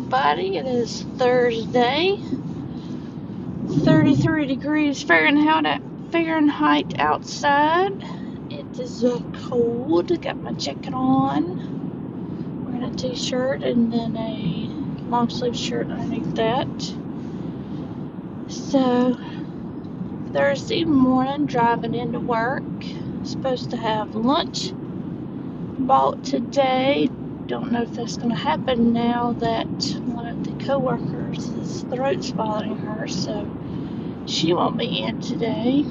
everybody. It is Thursday, 33 degrees Fahrenheit outside. It is cold. Got my jacket on, wearing a t-shirt and then a long sleeve shirt underneath that. So, Thursday morning, driving into work. Supposed to have lunch bought today. Don't know if that's going to happen now that one of the co-workers, his throat's bothering her, so she won't be in today,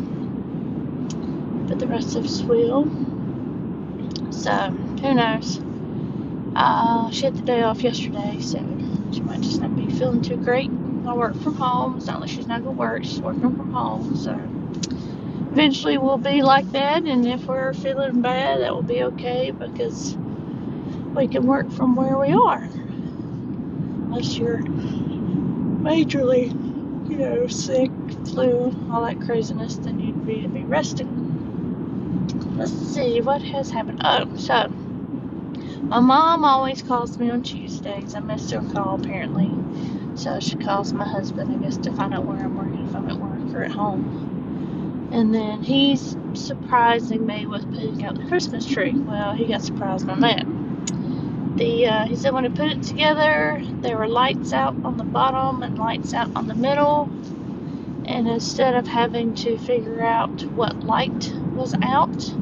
but the rest of us will. So who knows? She had the day off yesterday, so she might just not be feeling too great. I work from home. It's not like she's not going to work. She's working from home, so eventually we'll be like that, and if we're feeling bad, that will be okay, because we can work from where we are. Unless you're majorly, sick, flu, all that craziness, then you'd need to be resting. Let's see, what has happened? Oh, so, my mom always calls me on Tuesdays. I missed her call, apparently. So she calls my husband, I guess, to find out where I'm working, if I'm at work or at home. And then he's surprising me with putting out the Christmas tree. Well, he got surprised on that. He said when he put it together, there were lights out on the bottom and lights out on the middle. And instead of having to figure out what light was out,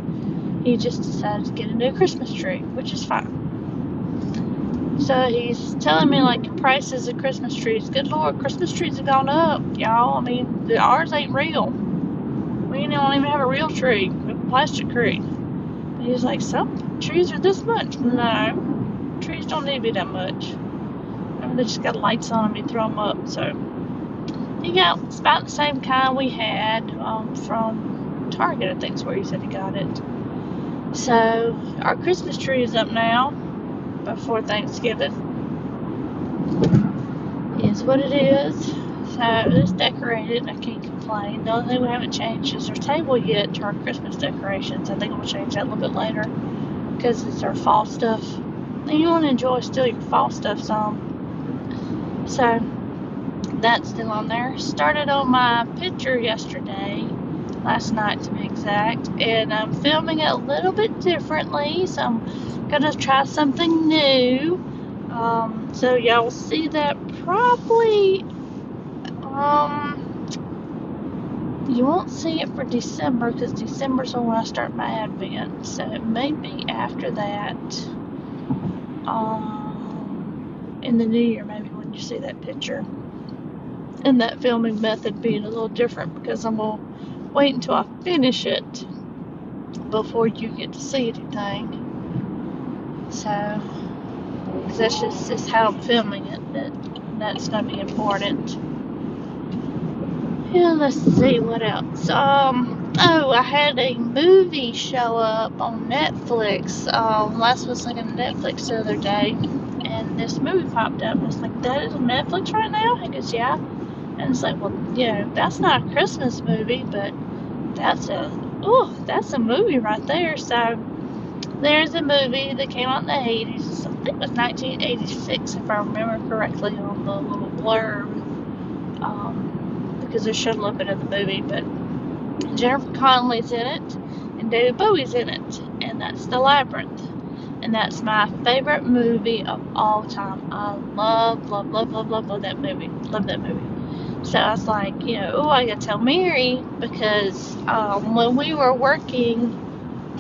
he just decided to get a new Christmas tree, which is fine. So he's telling me, like, prices of Christmas trees. Good Lord, Christmas trees have gone up, y'all. I mean, ours ain't real. We don't even have a real tree, a plastic tree. And he's like, some trees are this much. No, trees don't need to be that much. I mean, they just got lights on them, you throw them up. So he got, it's about the same kind we had from Target, I think is where he said he got it. So our Christmas tree is up now, before Thanksgiving, is what it is. So it's decorated, I can't complain. The only thing we haven't changed is our table yet to our Christmas decorations. I think we'll change that a little bit later, because it's our fall stuff. And you want to enjoy still your fall stuff some. So that's still on there. Started on my picture yesterday, last night to be exact, and I'm filming it a little bit differently, so I'm gonna try something new. So y'all will see that probably. You won't see it for December, because December's when I start my Advent, so it may be after that. In the new year, maybe, when you see that picture. And that filming method being a little different, because I'm gonna wait until I finish it before you get to see anything. So, because that's just how I'm filming it, that's gonna be important. Yeah, let's see what else. I had a movie show up on Netflix. Lapse was looking at Netflix the other day, and this movie popped up. And it's like, that is on Netflix right now? He goes, yeah. And it's like, well, that's not a Christmas movie, but that's a movie right there. So there's a movie that came out in the 80s. I think it was 1986, if I remember correctly, on the little blurb. Because they showed a little bit of the movie, but Jennifer Connelly's in it, and David Bowie's in it, and that's The Labyrinth. And that's my favorite movie of all time. I love that movie. Love that movie. So I was like, I gotta tell Mary, because when we were working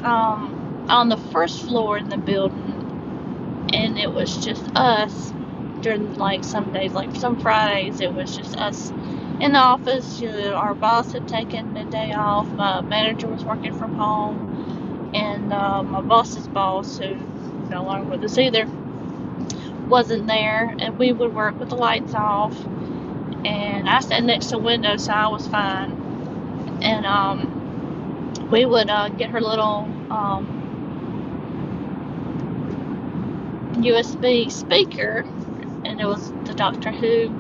on the first floor in the building, and it was just us during, like, some days, like some Fridays, it was just us in the office. Our boss had taken the day off, my manager was working from home, and my boss's boss, who no longer with us either, wasn't there, and we would work with the lights off. And I sat next to a window, so I was fine. And we would get her little USB speaker, and it was the Doctor Who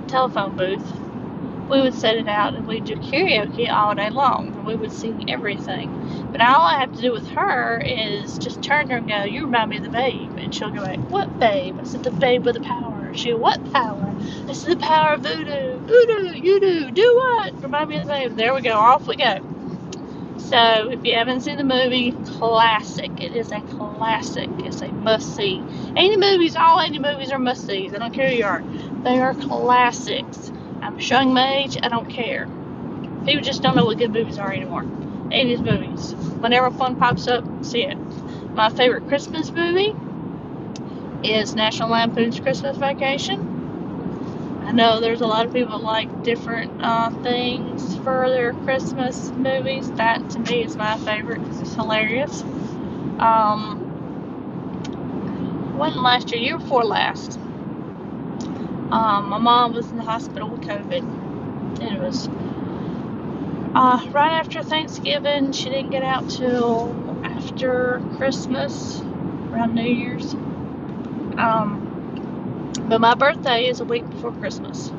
telephone booth. We would set it out, and we'd do karaoke all day long, and we would sing everything. But all I have to do with her is just turn her and go, you remind me of the Babe. And she'll go like, what Babe? I said, the Babe with the power. power. She goes, what power? This is the power of voodoo. Voodoo, you do what? Remind me of the name. There we go, off we go. So, if you haven't seen the movie, classic. It is a classic. It's a must-see. 80 movies, all 80 movies are must-sees. I don't care who you are. They are classics. I'm showing my age. I don't care. People just don't know what good movies are anymore. 80s movies. Whenever one pops up, see it. My favorite Christmas movie is National Lampoon's Christmas Vacation. I know there's a lot of people that like different things for their Christmas movies. That, to me, is my favorite because it's hilarious. Wasn't last year before last. My mom was in the hospital with COVID. And it was right after Thanksgiving. She didn't get out till after Christmas, around New Year's. But my birthday is a week before Christmas.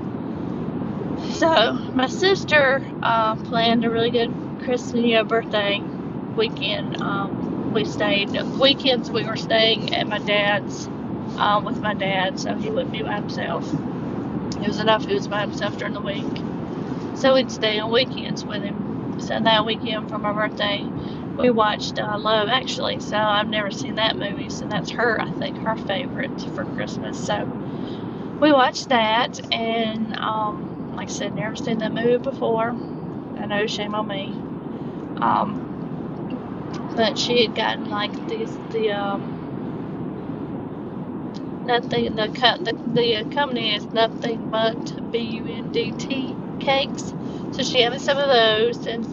So my sister planned a really good Christmas birthday weekend. Weekends we were staying at my dad's with my dad, so he wouldn't be by himself. It was enough he was by himself during the week. So we'd stay on weekends with him. So that weekend for my birthday, we watched Love Actually. So I've never seen that movie, so that's I think her favorite for Christmas. So we watched that, and like I said, never seen that movie before. I know, shame on me. But she had gotten like the company is Nothing But BUNDT cakes, so she had me some of those, and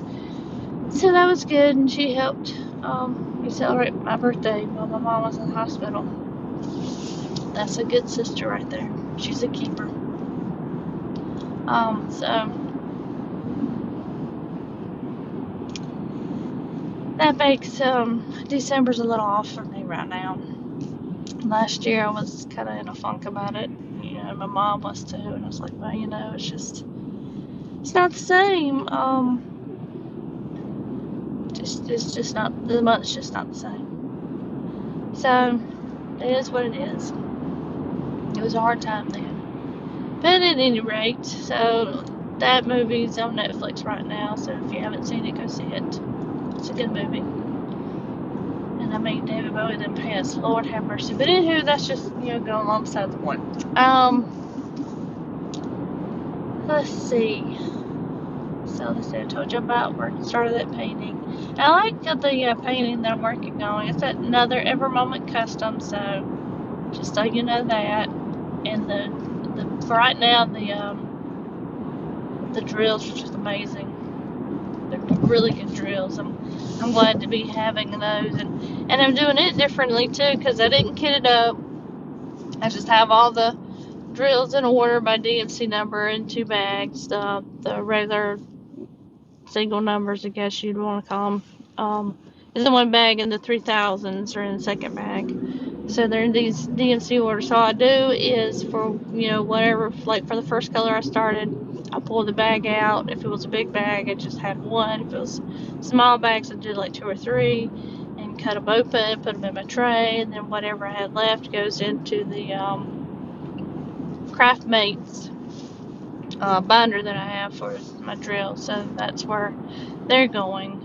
so that was good. And she helped me celebrate my birthday while my mom was in the hospital. That's a good sister right there. She's a keeper. So that makes December's a little off for me right now. Last year I was kind of in a funk about it. You know, my mom was too, and I was like, well, you know, it's not the same. It's just not, the month's just not the same. So it is what it is. It was a hard time then. But at any rate, so that movie's on Netflix right now, so if you haven't seen it, go see it. It's a good movie. And I mean, David Bowie didn't pass. Lord have mercy. But anywho, that's just, you know, going alongside the point. Let's see. So let's see, I told you about where I started that painting. I like the painting that I'm working on. It's another EverMoment custom, so just so you know that. And for right now, the drills are just amazing. They're really good drills. I'm glad to be having those, and I'm doing it differently too, because I didn't kit it up. I just have all the drills in order by DMC number in 2 bags. The regular single numbers, I guess you'd want to call them, is in 1 bag, and the 3000s are in the 2nd bag. So they're in these DMC orders. So all I do is, for, you know, whatever, like for the first color I started, I pulled the bag out. If it was a big bag, I just had 1. If it was small bags, I did like 2 or 3, and cut them open, put them in my tray, and then whatever I had left goes into the Craft Mates binder that I have for my drill. So that's where they're going.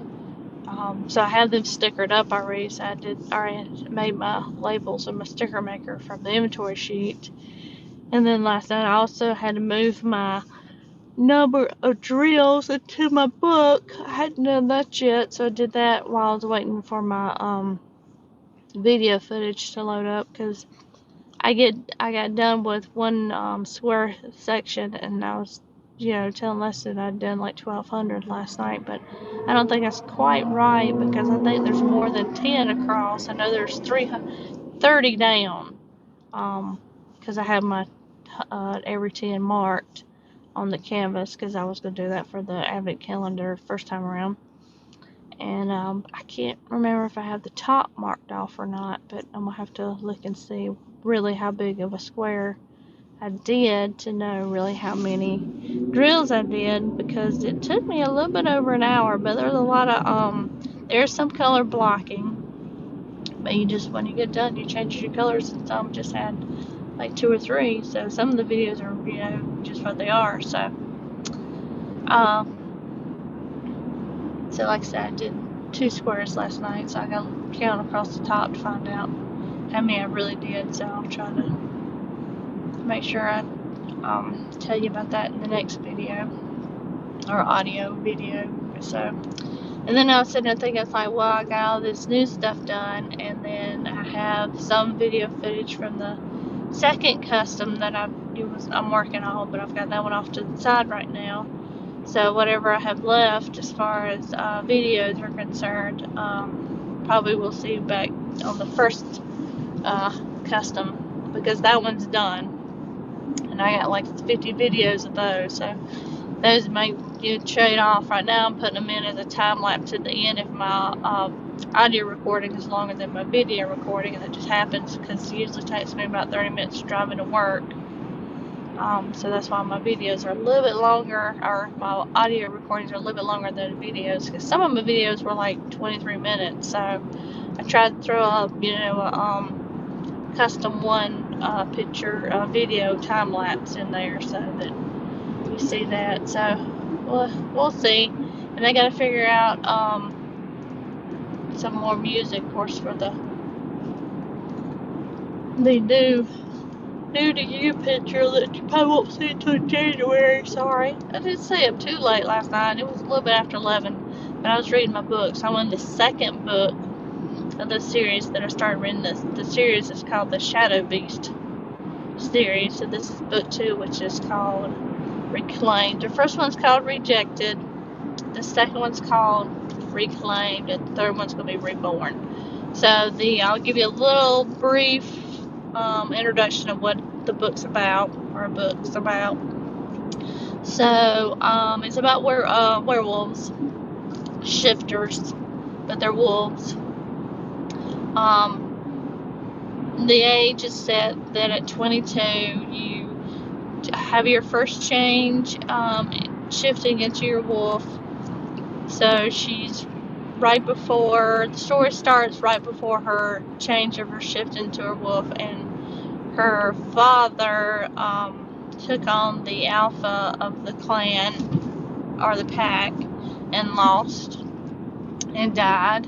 So I have them stickered up already. So I already made my labels and my sticker maker from the inventory sheet. And then last night I also had to move my number of drills into my book. I hadn't done that yet, so I did that while I was waiting for my video footage to load up, because I got done with one square section, and I was, you know, telling Leslie I'd done like 1200 last night, but I don't think that's quite right, because I think there's more than 10 across. I know there's 30 down, because I have my every 10 marked on the canvas, because I was going to do that for the advent calendar first time around. And I can't remember if I have the top marked off or not, but I'm going to have to look and see really how big of a square I did to know really how many drills I did, because it took me a little bit over an hour. But there's a lot of there's some color blocking, but you just, when you get done, you change your colors. And some just had like 2 or 3. So some of the videos are, you know, just what they are. So, so like I said, I did 2 squares last night, so I got to count across the top to find out how many I really did. So I'll try to make sure I tell you about that in the next video, or audio video. So, and then I was sitting there thinking, it's like, well, I got all this new stuff done, and then I have some video footage from the second custom that I'm working on, but I've got that one off to the side right now. So whatever I have left as far as videos are concerned, probably we'll see back on the first custom, because that one's done, and I got like 50 videos of those. So those may trade off. Right now I'm putting them in as a time lapse at the end if my audio recording is longer than my video recording, and it just happens because it usually takes me about 30 minutes driving to work. So that's why my videos are a little bit longer, or my audio recordings are a little bit longer than the videos, because some of my videos were like 23 minutes. So I tried to throw up, a custom one picture video time lapse in there so that you see that. So we'll see. And I got to figure out some more music, of course, for the new to you picture that you probably won't see until January. Sorry, I didn't stay up too late last night. It was a little bit after 11, but I was reading my books. I'm on the second book of the series that I started reading. The series is called the Shadow Beast series. So this is book 2, which is called Reclaimed. The first one's called Rejected. The second one's called Reclaimed, and the third one's going to be Reborn. So I'll give you a little brief introduction of what the book's about, or book's about. So it's about werewolves, shifters, but they're wolves. The age is set that at 22 you have your first change, shifting into your wolf. So she's right before the story starts, right before her change of her shift into her wolf, and her father took on the alpha of the clan, or the pack, and lost and died.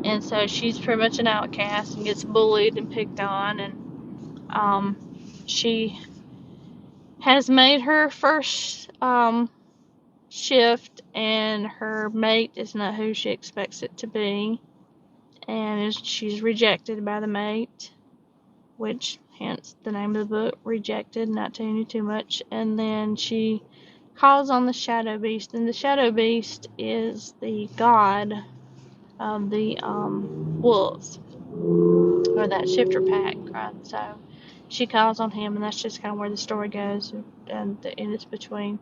And so she's pretty much an outcast and gets bullied and picked on, and she has made her first shift, and her mate is not who she expects it to be, and she's rejected by the mate, which hence the name of the book, Rejected, not telling you too much. And then she calls on the Shadow Beast, and the Shadow Beast is the god of the wolves, or that shifter pack, right? So she calls on him, and that's just kind of where the story goes, and it's between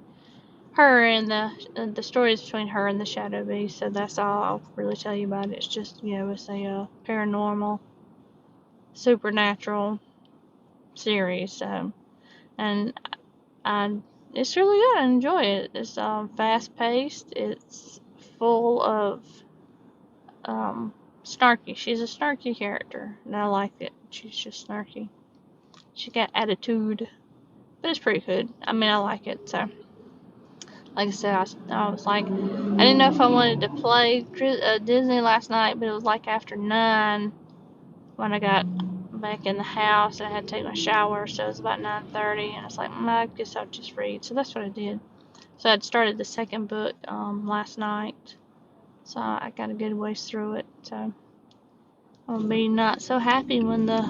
her and the story is between her and the Shadow Beast. So that's all I'll really tell you about it. It's just, it's a paranormal, supernatural series. So, and it's really good. I enjoy it. It's fast paced. It's full of snarky. She's a snarky character, and I like it. She's just snarky. She got attitude, but it's pretty good. I mean, I like it. So, like I said, I was like, I didn't know if I wanted to play Disney last night, but it was like after 9 when I got back in the house, and I had to take my shower, so it was about 9:30, and I was like, I guess I'll just read. So that's what I did. So I'd started the second book last night, so I got a good ways through it. So I'll be not so happy when the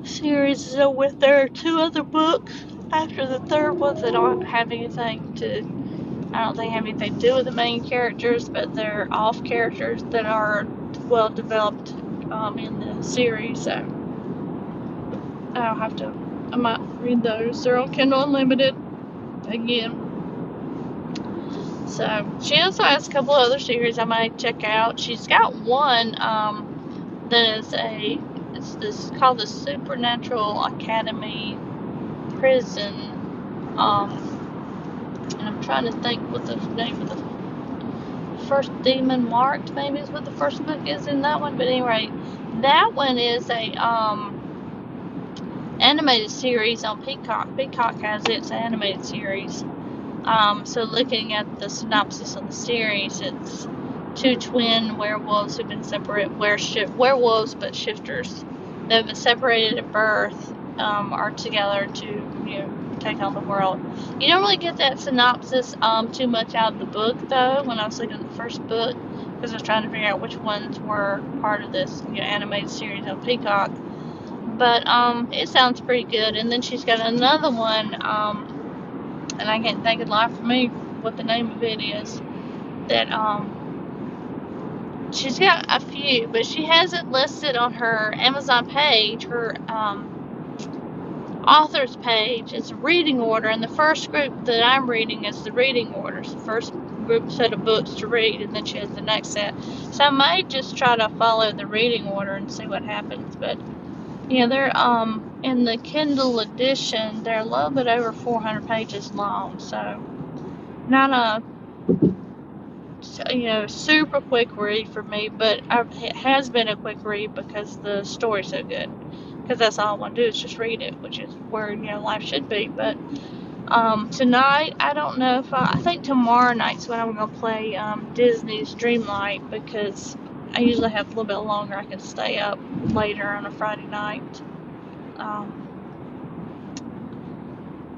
series is over with. There are 2 other books after the third one that don't have anything to do with the main characters, but they're off characters that are well developed in the series. So I might read those. They're on Kindle Unlimited again. So she also has a couple other series I might check out. She's got one that is it's called the Supernatural Academy Prison. And I'm trying to think what the name of the first demon marked, maybe is what the first book is in that one. But anyway, that one is a animated series on Peacock. Peacock has its animated series. So looking at the synopsis of the series, it's two twin werewolves who've been separated, werewolves but shifters. They've been separated at birth, are together to take on the world. You don't really get that synopsis too much out of the book though. When I was looking at the first book, because I was trying to figure out which ones were part of this animated series on Peacock. But it sounds pretty good. And then she's got another one, and I can't think of life for me what the name of it is. That she's got a few, but she has it listed on her Amazon page, her author's page. It's a reading order, and the first group that I'm reading is the reading orders. The first group set of books to read, and then she has the next set. So I might just try to follow the reading order and see what happens. But they're in the Kindle edition, they're a little bit over 400 pages long, so not a super quick read for me, but it has been a quick read because the story's so good. Because that's all I want to do is just read it, which is where life should be. But tonight, I don't know if I think tomorrow night's when I'm gonna play Disney's Dreamlight, because I usually have a little bit longer. I can stay up later on a Friday night.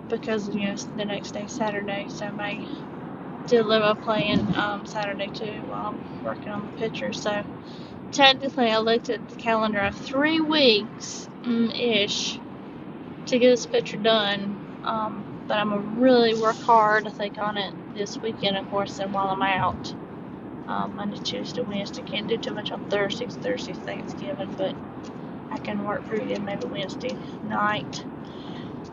Because the next day Saturday, so I may do a little playing Saturday too while I'm working on the pictures. So technically I looked at the calendar of 3 weeks ish to get this picture done, but I'm gonna really work hard I think on it this weekend, of course, and while I'm out Monday, Tuesday, Wednesday. Can't do too much on Thursdays. Thursday's Thanksgiving, but I can work pretty good maybe Wednesday night.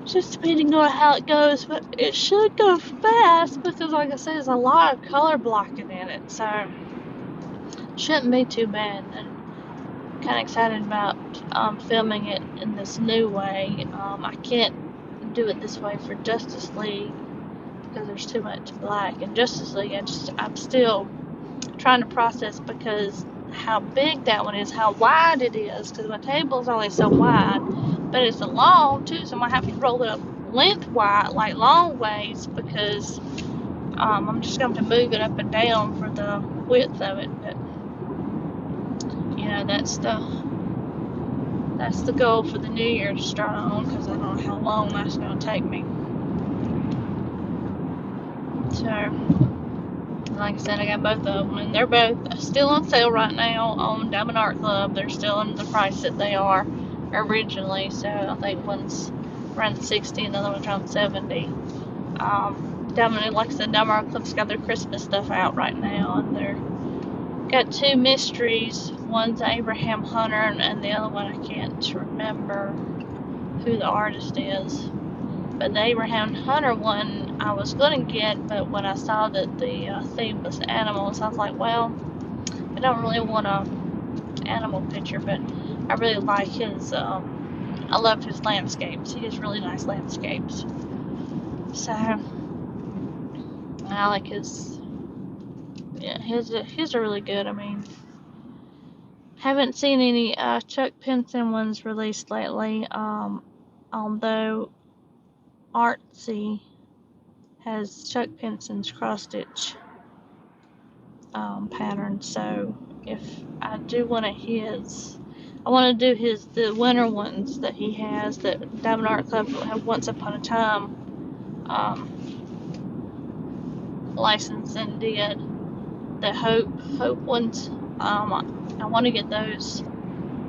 Just depending on how it goes, but it should go fast because, like I said, there's a lot of color blocking in it, so it shouldn't be too bad. And I'm kind of excited about filming it in this new way. I can't do it this way for Justice League because there's too much black. In Justice League, I'm still trying to process because how big that one is, how wide it is, because my table's only so wide, but it's long too, so I'm gonna have to roll it up lengthwise, like long ways, because I'm just going to move it up and down for the width of it. But that's the goal for the new year to start on, because I don't know how long that's going to take me. So like I said, I got both of them, and they're both still on sale right now on Diamond Art Club. They're still in the price that they are originally, so I think one's around 60 and the other one's around 70. Like I said, Diamond Art Club's got their Christmas stuff out right now, and they're got 2 mysteries. One's Abraham Hunter, and the other one I can't remember who the artist is. But the Abraham Hunter one I was going to get, but when I saw that the theme was animals, I was like, well, I don't really want an animal picture, but I really like his, I love his landscapes. He has really nice landscapes. So, I like his are really good. I mean, haven't seen any Chuck Pinson ones released lately, although Artsy has Chuck Pinson's cross-stitch pattern, so if I do one of his, I want to do the winter ones that he has that Diamond Art Club had once upon a time licensed and did. The Hope ones, I want to get those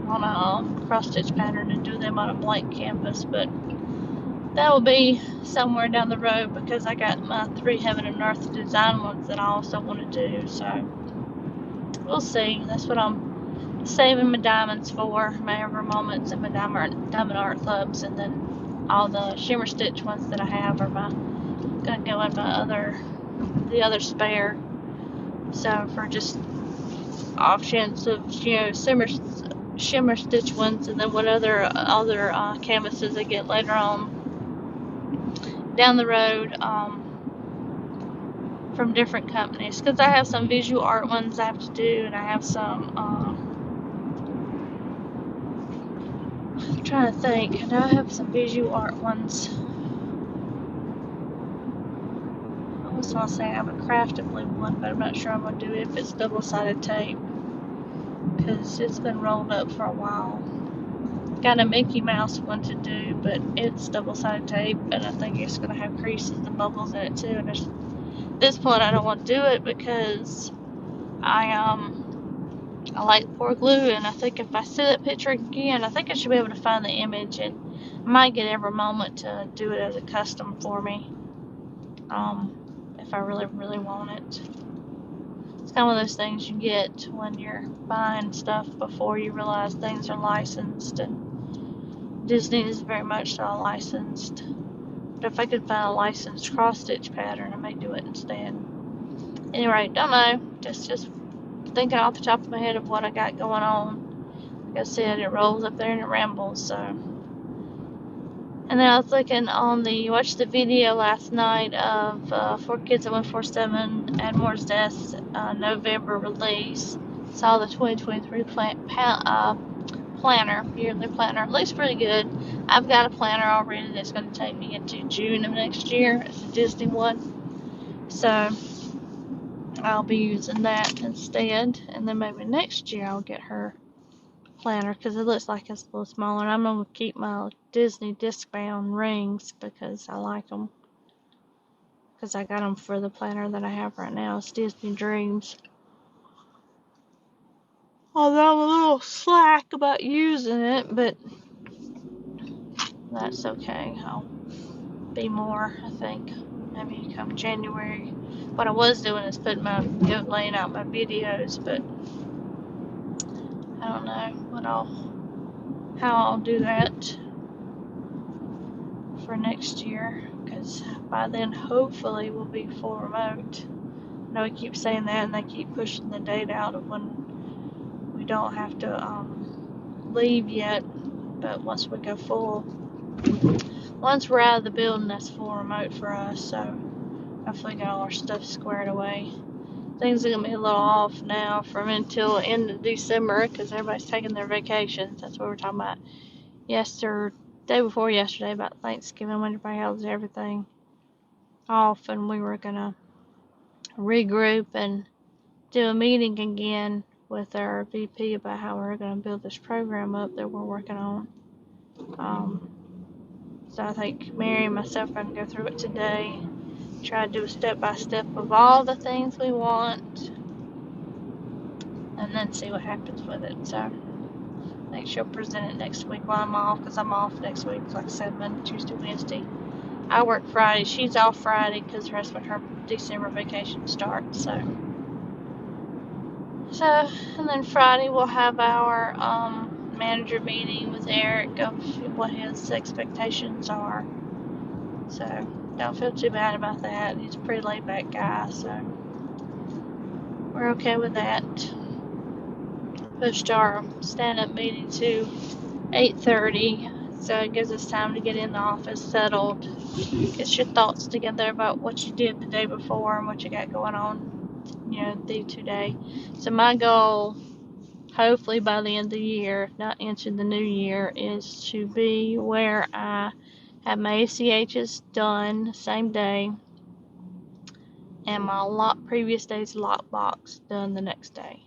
on a cross-stitch pattern and do them on a blank canvas, but that will be somewhere down the road because I got my 3 Heaven and Earth design ones that I also want to do, so we'll see. That's what I'm saving my diamonds for, my EverMoments and my Diamond Art Clubs, and then all the Shimmer Stitch ones that I have are gonna go in the other spare. So for just off chance of Shimmer Stitch ones, and then what other canvases I get later on down the road from different companies, because I have some visual art ones I have to do, and I have some I'm trying to think. I know I have some visual art ones. I was going to say I have a craftably one, but I'm not sure I'm going to do it if it's double-sided tape, because it's been rolled up for a while. Got a Mickey Mouse one to do, but it's double-sided tape, and I think it's going to have creases and bubbles in it too. And at this point, I don't want to do it because I like pour glue, and I think if I see that picture again, I think I should be able to find the image, and I might get EverMoment to do it as a custom for me, if I really, really want it. It's kind of one of those things you get when you're buying stuff before you realize things are licensed, and Disney is very much so licensed. But if I could find a licensed cross-stitch pattern, I may do it instead. Anyway, don't know. Just thinking off the top of my head of what I got going on. Like I said, it rolls up there and it rambles, so. And then I was looking on watched the video last night of 4 Kids at 147 Admore's Death's November release. Saw the 2023 planner, yearly planner. It looks pretty good. I've got a planner already that's going to take me into June of next year. It's a Disney one. So I'll be using that instead. And then maybe next year I'll get her planner, because it looks like it's a little smaller. And I'm going to keep my Disney disc-bound rings because I like them. Because I got them for the planner that I have right now. It's Disney Dreams. Although I'm a little slack about using it, but that's okay. I'll be more, I think, maybe come January. What I was doing is laying out my videos, but I don't know how I'll do that for next year, because by then hopefully we'll be full remote. I know we keep saying that, and they keep pushing the date out of when we don't have to leave yet, but once we go full, once we're out of the building, that's full remote for us. So hopefully get all our stuff squared away. Things are going to be a little off now from until end of December, because everybody's taking their vacations. That's what we're talking about day before yesterday, about Thanksgiving, when everybody has everything off, and we were going to regroup and do a meeting again with our VP about how we're going to build this program up that we're working on. So I think Mary and myself are going to go through it today, try to do a step-by-step of all the things we want, and then see what happens with it. So I think she'll present it next week while I'm off, because I'm off next week, like I said, Monday, Tuesday, Wednesday. I work Friday. She's off Friday because that's when her December vacation starts. So, and then Friday we'll have our manager meeting with Eric of what his expectations are. So don't feel too bad about that. He's a pretty laid back guy, so we're okay with that. Pushed our stand-up meeting to 8:30, so it gives us time to get in the office, settled, get your thoughts together about what you did the day before and what you got going on, day to day. So my goal, hopefully by the end of the year, if not into the new year, is to be where I have my ACHs done same day, and my previous day's lockbox done the next day.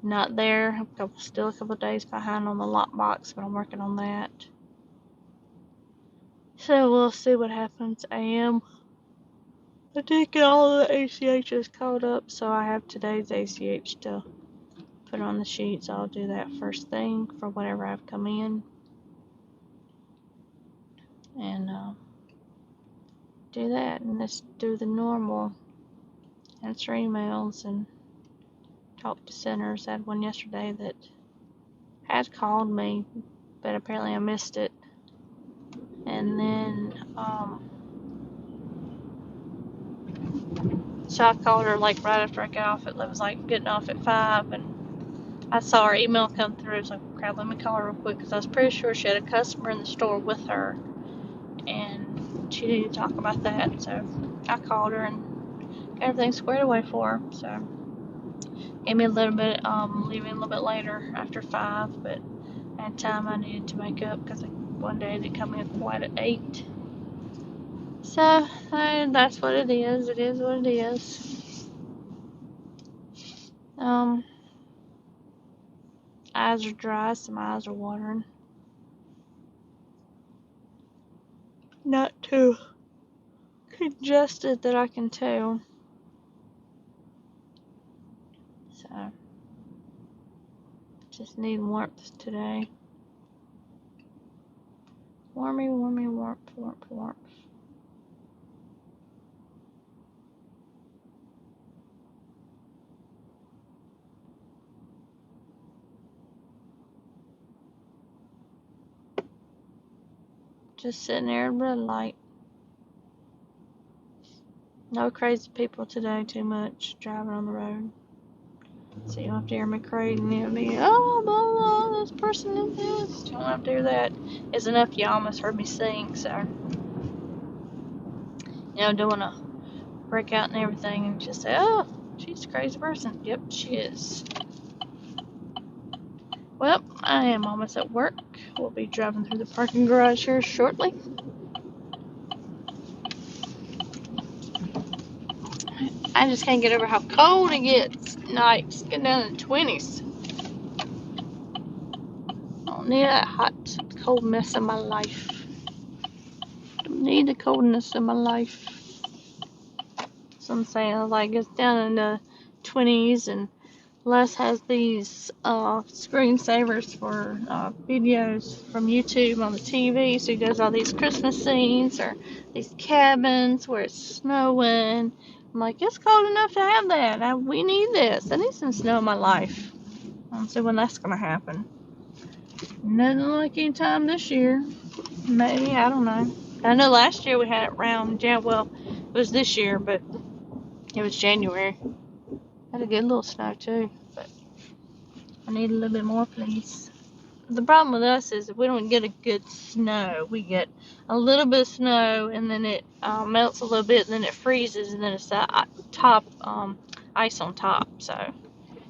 Not there, still a couple days behind on the lockbox, but I'm working on that. So we'll see what happens. I did get all of the ACHs caught up, so I have today's ACH to put on the sheet, so I'll do that first thing for whatever I've come in. And do that, and let's do the normal. Answer emails and talk to centers. I had one yesterday that had called me, but apparently I missed it. And then, so I called her like right after I got off. It was like getting off at 5, and I saw her email come through. I was like, crap, let me call her real quick, because I was pretty sure she had a customer in the store with her, and she needed to talk about that. So I called her and got everything squared away for her. So gave me a little bit, leaving a little bit later after 5, but That time I needed to make up because one day they come in quite at 8. So, that's what it is. It is what it is. Eyes are dry, some eyes are watering. Not too congested that I can tell. So, just need warmth today. Warmy, warmth, warmth. Just sitting there at red light. No crazy people today too much driving on the road. So you don't have to hear me crazy and me, oh, blah, blah, this person did this. You don't have to hear that. It's enough you almost heard me sing, so. Don't want to break out and everything and just say, oh, she's a crazy person. Yep, she is. Well, I am almost at work. We'll be driving through the parking garage here shortly. I just can't get over how cold it gets nights. Getting down in the 20s. I don't need that hot, cold mess in my life. Don't need the coldness in my life. So I'm saying, like, it's down in the 20s, and Les has these screensavers for videos from YouTube on the TV. So he does all these Christmas scenes or these cabins where it's snowing. I'm like, it's cold enough to have that. We need this. I need some snow in my life. I don't see when that's going to happen. Nothing like any time this year. Maybe, I don't know. I know last year we had it around, it was this year, but it was January. Had a good little snow too, but I need a little bit more, please. The problem with us is if we don't get a good snow, we get a little bit of snow and then it melts a little bit and then it freezes and then it's that top ice on top. So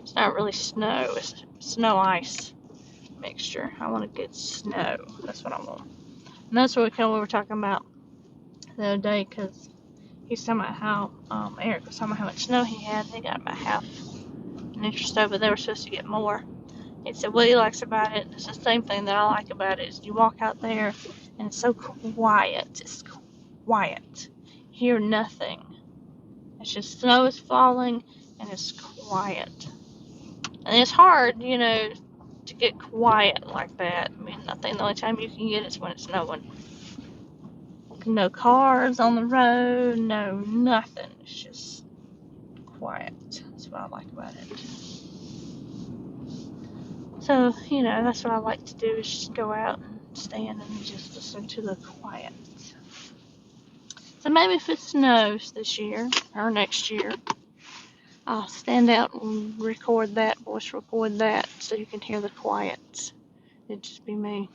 it's not really snow, it's snow ice mixture. I want a good snow. That's what I want. And that's what we were talking about the other day, because he's talking about how Eric was talking about how much snow he had. He got about half an inch or so, but they were supposed to get more. He said what he likes about it, it's the same thing that I like about it, is you walk out there and it's so quiet. It's quiet. You hear nothing. It's just snow is falling and it's quiet. And it's hard, to get quiet like that. I mean, I think the only time you can get it is when it's snowing. No cars on the road, no nothing. It's just quiet. That's what I like about it. So, that's what I like to do, is just go out and stand and just listen to the quiet. So maybe if it snows this year or next year, I'll stand out and voice record that, so you can hear the quiet. It'd just be me.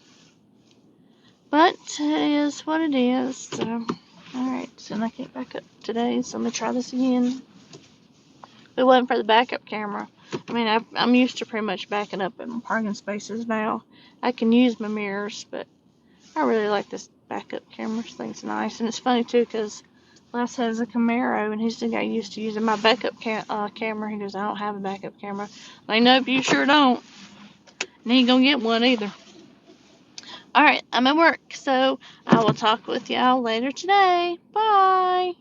But it is what it is. So, alright, so I can't back up today, so I'm going to try this again. If it wasn't for the backup camera, I mean, I'm used to pretty much backing up in parking spaces now. I can use my mirrors, but I really like this backup camera. This thing's nice. And it's funny, too, because Les has a Camaro, and he still got used to using my backup camera. He goes, I don't have a backup camera. I know if you sure don't. And he ain't going to get one either. Alright, I'm at work, so I will talk with y'all later today. Bye!